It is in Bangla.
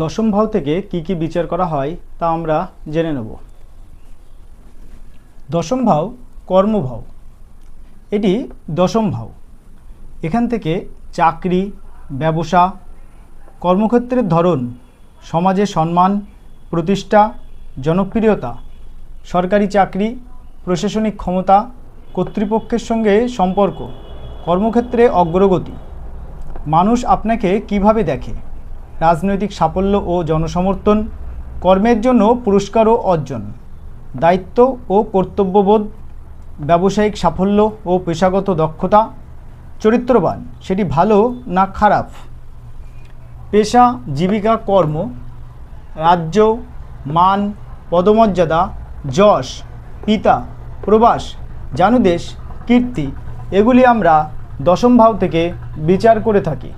দশম ভাব থেকে কি কি বিচার করা হয় তা আমরা জেনে নেব। দশম ভাব কর্মভাব, এটি দশম ভাব। এখান থেকে চাকরি, ব্যবসা, কর্মক্ষেত্রের ধরন, সমাজে সম্মান, প্রতিষ্ঠা, জনপ্রিয়তা, সরকারি চাকরি, প্রশাসনিক ক্ষমতা, কর্তৃপক্ষের সঙ্গে সম্পর্ক, কর্মক্ষেত্রে অগ্রগতি, মানুষ আপনাকে কিভাবে দেখে, রাজনৈতিক সাফল্য ও জনসমর্থন, কর্মের জন্য পুরস্কার ও অর্জন, দায়িত্ব ও কর্তব্যবোধ, ব্যবসায়িক সাফল্য ও পেশাগত দক্ষতা, চরিত্রবান সেটি ভালো না খারাপ, পেশা, জীবিকা, কর্ম, রাজ্য, মান, পদমর্যাদা, যশ, পিতা, প্রবাস, জানুদেশ, কীর্তি, এগুলি আমরা দশম ভাব থেকে বিচার করে থাকি।